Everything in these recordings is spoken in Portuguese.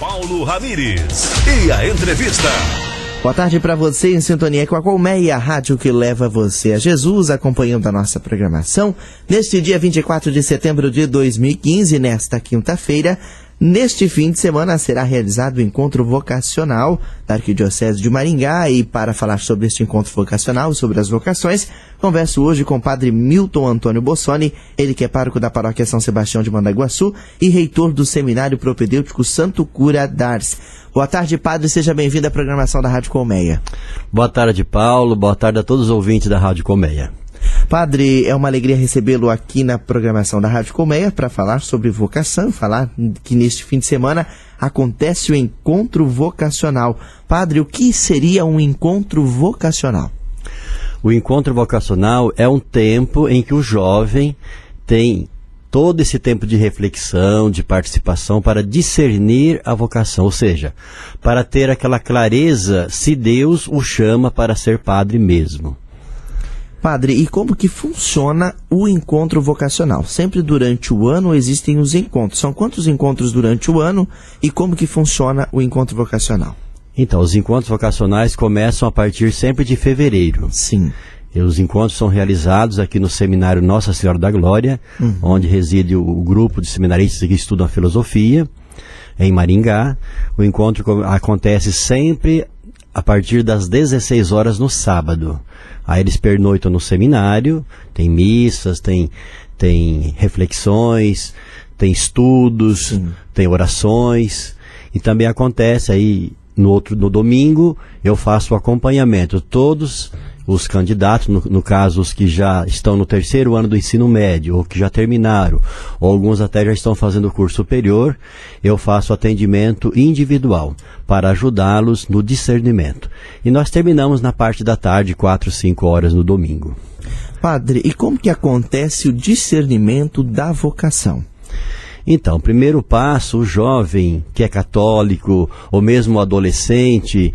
Paulo Ramires e a entrevista. Boa tarde para você em sintonia com a Colmeia, a rádio que leva você a Jesus, acompanhando a nossa programação. Neste dia 24 de setembro de 2015, nesta quinta-feira, neste fim de semana será realizado o encontro vocacional da Arquidiocese de Maringá. E para falar sobre este encontro vocacional, sobre as vocações, converso hoje com o padre Milton Antônio Bossoni, ele que é pároco da paróquia São Sebastião de Mandaguaçu e reitor do Seminário Propedêutico Santo Cura d'Ars. Boa tarde, padre, seja bem-vindo à programação da Rádio Colmeia. Boa tarde, Paulo, boa tarde a todos os ouvintes da Rádio Colmeia. Padre, é uma alegria recebê-lo aqui na programação da Rádio Colmeia para falar sobre vocação, falar que neste fim de semana acontece o encontro vocacional. Padre, o que seria um encontro vocacional? O encontro vocacional é um tempo em que o jovem tem todo esse tempo de reflexão, de participação para discernir a vocação, ou seja, para ter aquela clareza se Deus o chama para ser padre mesmo. Padre, e como que funciona o encontro vocacional? Sempre durante o ano existem os encontros. São quantos encontros durante o ano e como que funciona o encontro vocacional? Então, os encontros vocacionais começam a partir sempre de fevereiro. Sim. E os encontros são realizados aqui no Seminário Nossa Senhora da Glória, onde reside o grupo de seminaristas que estudam a filosofia, em Maringá. O encontro acontece sempre a partir das 16 horas no sábado. Aí eles pernoitam no seminário, tem missas, tem reflexões, tem estudos, tem orações. E também acontece aí no domingo, eu faço o acompanhamento. Todos os candidatos, no caso os que já estão no terceiro ano do ensino médio, ou que já terminaram, ou alguns até já estão fazendo o curso superior, eu faço atendimento individual para ajudá-los no discernimento. E nós terminamos na parte da tarde, 4, 5 horas no domingo. Padre, e como que acontece o discernimento da vocação? Então, primeiro passo, o jovem que é católico, ou mesmo o adolescente,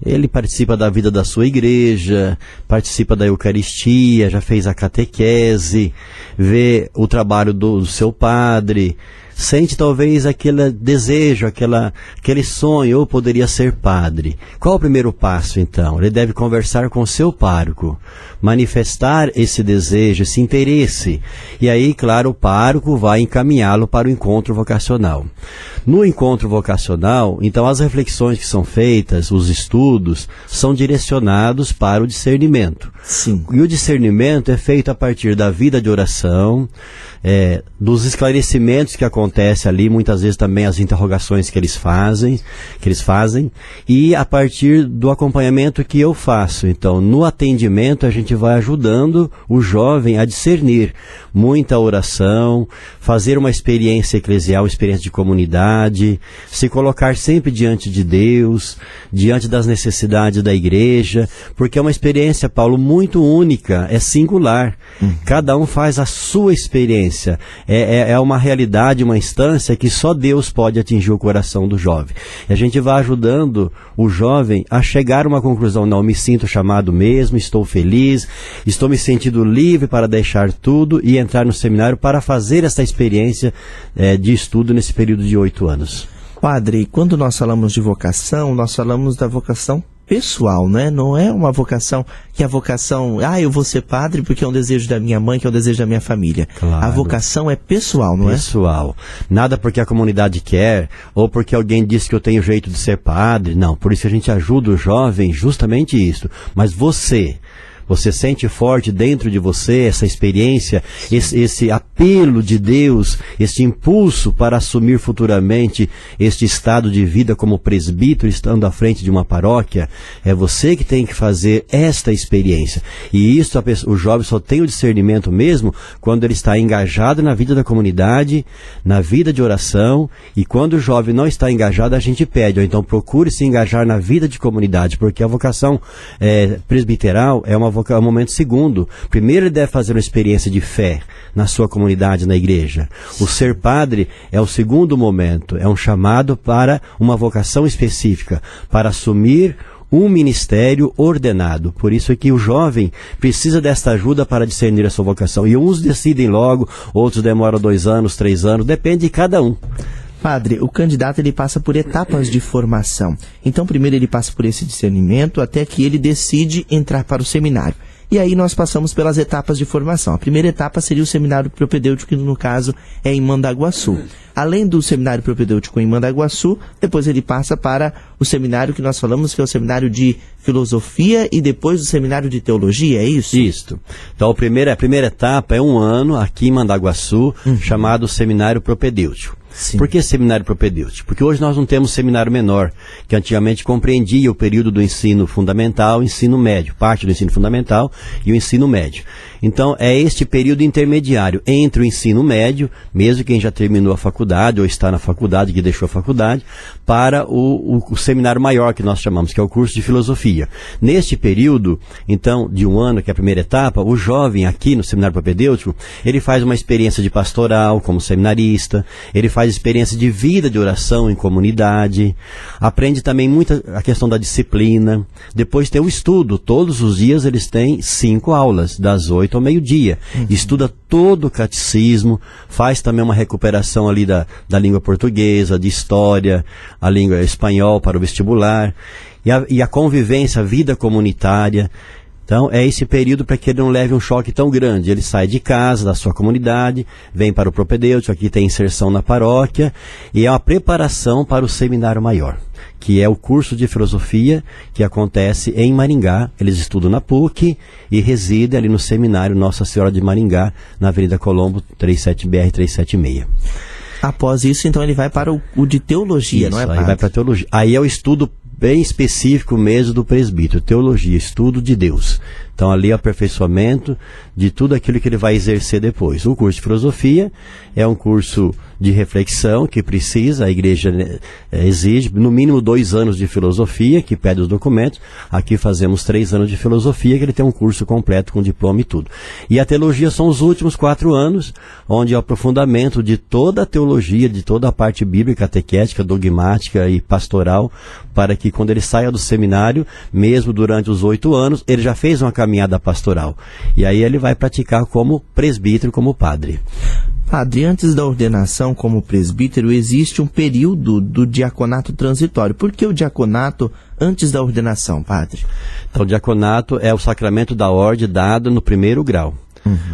ele participa da vida da sua igreja, participa da Eucaristia, já fez a catequese, vê o trabalho do seu padre, sente talvez aquele desejo, aquele sonho, eu poderia ser padre. Qual o primeiro passo então? Ele deve conversar com o seu pároco, manifestar esse desejo, esse interesse. E aí, claro, o pároco vai encaminhá-lo para o encontro vocacional. No encontro vocacional, então as reflexões que são feitas, os estudos, são direcionados para o discernimento. Sim. E o discernimento é feito a partir da vida de oração, dos esclarecimentos que acontecem ali, muitas vezes também as interrogações que eles fazem, e a partir do acompanhamento que eu faço. Então, no atendimento, a gente vai ajudando o jovem a discernir muita oração, fazer uma experiência eclesial, experiência de comunidade, se colocar sempre diante de Deus, diante das necessidades da igreja, porque é uma experiência, Paulo, muito única, é singular. Cada um faz a sua experiência. É uma realidade, uma instância que só Deus pode atingir o coração do jovem. E a gente vai ajudando o jovem a chegar a uma conclusão. Não, me sinto chamado mesmo, estou feliz, estou me sentindo livre para deixar tudo e entrar no seminário para fazer essa experiência de estudo nesse período de 8 anos. Padre, quando nós falamos de vocação, nós falamos da vocação pessoal, né? Não é uma vocação que a vocação, eu vou ser padre porque é um desejo da minha mãe, que é um desejo da minha família. Claro. A vocação é pessoal, não é? Pessoal. Nada porque a comunidade quer, ou porque alguém disse que eu tenho jeito de ser padre. Não, por isso a gente ajuda o jovem justamente isso. Mas você sente forte dentro de você essa experiência, esse apelo de Deus, esse impulso para assumir futuramente este estado de vida como presbítero, estando à frente de uma paróquia? É você que tem que fazer esta experiência. E isso o jovem só tem o discernimento mesmo quando ele está engajado na vida da comunidade, na vida de oração. E quando o jovem não está engajado, a gente pede, então procure se engajar na vida de comunidade, porque a vocação presbiteral é um momento segundo. Primeiro ele deve fazer uma experiência de fé na sua comunidade, na igreja. O ser padre é o segundo momento, é um chamado para uma vocação específica, para assumir um ministério ordenado. Por isso é que o jovem precisa desta ajuda para discernir a sua vocação. E uns decidem logo, outros demoram 2 anos, 3 anos, depende de cada um. Padre, o candidato ele passa por etapas de formação. Então, primeiro ele passa por esse discernimento até que ele decide entrar para o seminário. E aí nós passamos pelas etapas de formação. A primeira etapa seria o seminário propedêutico, que no caso é em Mandaguaçu. Além do seminário propedêutico em Mandaguaçu, depois ele passa para o seminário que nós falamos, que é o seminário de filosofia, e depois o seminário de teologia, é isso? Isso. Então a primeira etapa é 1 ano aqui em Mandaguaçu, chamado seminário propedêutico. Sim. Por que seminário propedêutico? Porque hoje nós não temos seminário menor, que antigamente compreendia o período do ensino fundamental e ensino médio, parte do ensino fundamental e o ensino médio. Então é este período intermediário entre o ensino médio, mesmo quem já terminou a faculdade ou está na faculdade, que deixou a faculdade, para o seminário maior que nós chamamos, que é o curso de filosofia. Neste período, então, de 1 ano, que é a primeira etapa, o jovem aqui no seminário propedêutico, ele faz uma experiência de pastoral como seminarista, ele faz experiência de vida de oração em comunidade, aprende também muito a questão da disciplina, depois tem o estudo, todos os dias eles têm 5 aulas, das 8 ao meio-dia, estuda todo o catecismo, faz também uma recuperação ali da língua portuguesa, de história, a língua espanhol para o vestibular, e a convivência, a vida comunitária. Então, é esse período para que ele não leve um choque tão grande. Ele sai de casa, da sua comunidade, vem para o propedêutico, aqui tem inserção na paróquia, e é uma preparação para o seminário maior, que é o curso de filosofia que acontece em Maringá. Eles estudam na PUC e residem ali no seminário Nossa Senhora de Maringá, na Avenida Colombo, 37BR 376. Após isso, então, ele vai para o de teologia, Isso, não é, aí padre? vai para a teologia. Aí é o estudo bem específico mesmo do presbítero, teologia, estudo de Deus. Então ali é o aperfeiçoamento de tudo aquilo que ele vai exercer depois. O curso de filosofia é um curso de reflexão que precisa, a igreja exige no mínimo 2 anos de filosofia, que pede os documentos. Aqui fazemos 3 anos de filosofia, que ele tem um curso completo com diploma e tudo. E a teologia são os últimos 4 anos, onde é o aprofundamento de toda a teologia, de toda a parte bíblica, catequética, dogmática e pastoral, para que quando ele saia do seminário, mesmo durante os 8 anos, ele já fez uma caminhada pastoral. E aí ele vai praticar como presbítero, como padre. Padre, antes da ordenação como presbítero, existe um período do diaconato transitório. Por que o diaconato antes da ordenação, padre? Então, o diaconato é o sacramento da ordem dado no 1º grau.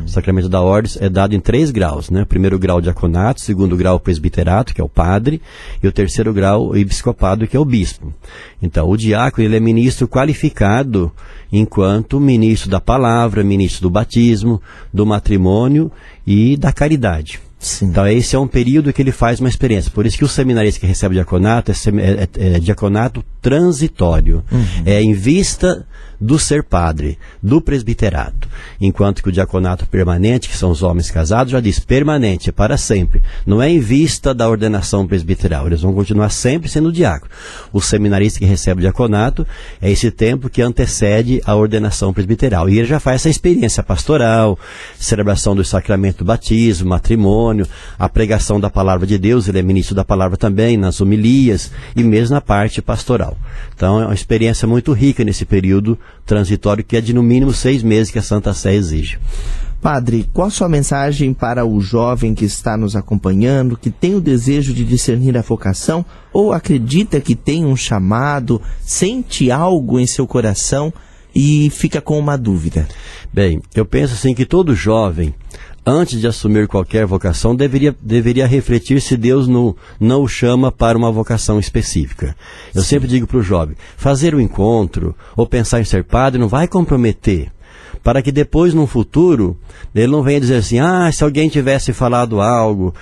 O sacramento da ordem é dado em 3 graus, né? 1º grau o diaconato, 2º grau o presbiterato, que é o padre, e o 3º grau o episcopado, que é o bispo. Então, o diácono, ele é ministro qualificado enquanto ministro da palavra, ministro do batismo, do matrimônio e da caridade. Sim. Então esse é um período que ele faz uma experiência. Por isso que o seminarista que recebe o diaconato é diaconato transitório. É em vista do ser padre, do presbiterato. Enquanto que o diaconato permanente, que são os homens casados, já diz permanente, é para sempre. Não é em vista da ordenação presbiteral. Eles vão continuar sempre sendo diácono. O seminarista que recebe o diaconato é esse tempo que antecede a ordenação presbiteral. E ele já faz essa experiência pastoral, celebração do sacramento do batismo, matrimônio, a pregação da palavra de Deus. Ele é ministro da palavra também, nas homilias e mesmo na parte pastoral. Então é uma experiência muito rica nesse período transitório, que é de no mínimo 6 meses que a Santa Sé exige. Padre, qual a sua mensagem para o jovem que está nos acompanhando, que tem o desejo de discernir a vocação, ou acredita que tem um chamado, sente algo em seu coração e fica com uma dúvida? Bem, eu penso assim que todo jovem, antes de assumir qualquer vocação, deveria refletir se Deus não o chama para uma vocação específica. Eu sempre digo para o jovem, fazer o encontro ou pensar em ser padre não vai comprometer, para que depois, no futuro, ele não venha dizer assim, se alguém tivesse falado algo,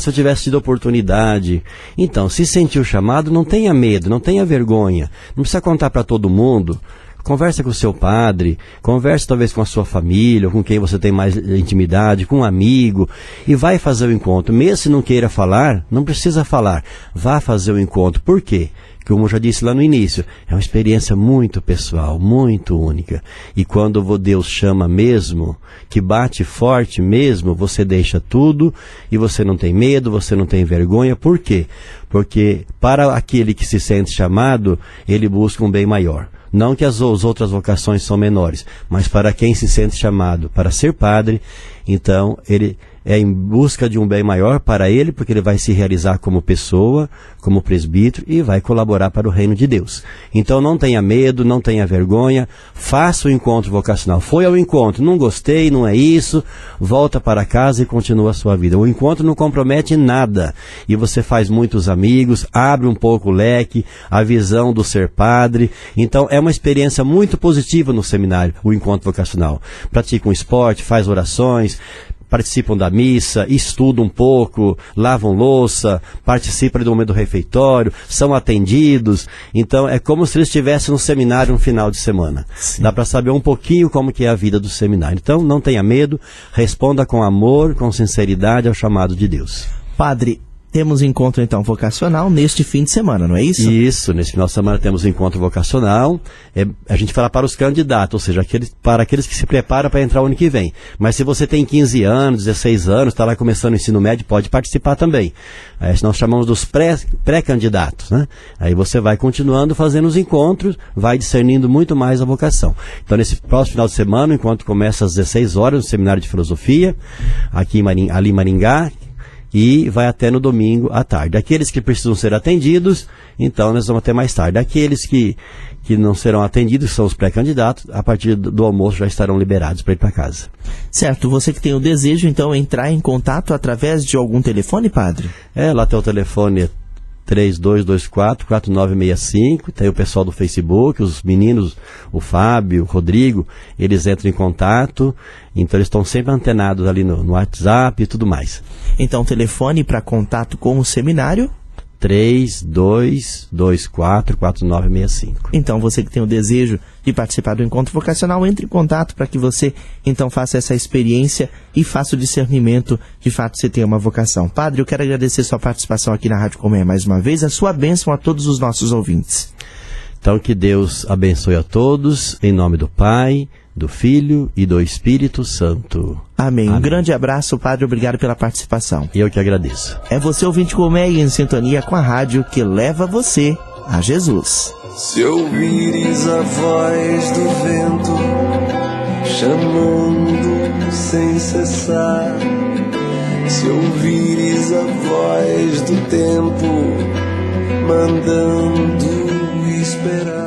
se eu tivesse tido oportunidade. Então, se sentir o chamado, não tenha medo, não tenha vergonha, não precisa contar para todo mundo. Conversa com o seu padre, converse talvez com a sua família, ou com quem você tem mais intimidade, com um amigo, e vai fazer o encontro. Mesmo se não queira falar, não precisa falar, vá fazer o encontro. Por quê? Como eu já disse lá no início, é uma experiência muito pessoal, muito única. E quando Deus chama mesmo, que bate forte mesmo, você deixa tudo e você não tem medo, você não tem vergonha. Por quê? Porque para aquele que se sente chamado, ele busca um bem maior. Não que as outras vocações são menores, mas para quem se sente chamado para ser padre, então ele é em busca de um bem maior para ele, porque ele vai se realizar como pessoa, como presbítero e vai colaborar para o reino de Deus. Então não tenha medo, não tenha vergonha, faça o encontro vocacional. Foi ao encontro, não gostei, não é isso, volta para casa e continua a sua vida. O encontro não compromete nada e você faz muitos amigos, abre um pouco o leque, a visão do ser padre. Então é uma experiência muito positiva no seminário, o encontro vocacional. Pratica um esporte, faz orações, participam da missa, estudam um pouco, lavam louça, participam do momento do refeitório, são atendidos. Então é como se eles estivessem no seminário no final de semana. Sim. Dá para saber um pouquinho como que é a vida do seminário. Então não tenha medo, responda com amor, com sinceridade ao chamado de Deus. Padre, temos encontro então vocacional neste fim de semana, não é isso? Isso, nesse final de semana temos encontro vocacional. A gente fala para os candidatos, ou seja, para aqueles que se preparam para entrar o ano que vem. Mas se você tem 15 anos, 16 anos, está lá começando o ensino médio, pode participar também. Nós chamamos dos pré-candidatos, né? Aí você vai continuando fazendo os encontros, vai discernindo muito mais a vocação. Então nesse próximo final de semana, o encontro começa às 16 horas no Seminário de Filosofia, ali em Maringá, e vai até no domingo à tarde. Aqueles que precisam ser atendidos, então nós vamos até mais tarde. Aqueles que não serão atendidos, que são os pré-candidatos, a partir do almoço já estarão liberados para ir para casa. Certo, você que tem o desejo, então, entrar em contato através de algum telefone, padre? Lá tem o telefone 3224-4965, tem o pessoal do Facebook, os meninos, o Fábio, o Rodrigo, eles entram em contato, então eles estão sempre antenados ali no WhatsApp e tudo mais. Então, telefone para contato com o seminário? 3224-4965. Então, você que tem o desejo de participar do encontro vocacional, entre em contato para que você, então, faça essa experiência e faça o discernimento, de fato, você tem uma vocação. Padre, eu quero agradecer sua participação aqui na Rádio Colmeia mais uma vez, a sua bênção a todos os nossos ouvintes. Então, que Deus abençoe a todos, em nome do Pai, do Filho e do Espírito Santo. Amém. Amém. Um grande abraço, Padre. Obrigado pela participação. Eu que agradeço. É você, ouvinte Colmeia, em sintonia com a rádio que leva você a Jesus. Se ouvires a voz do vento chamando sem cessar, se ouvires a voz do tempo mandando esperar,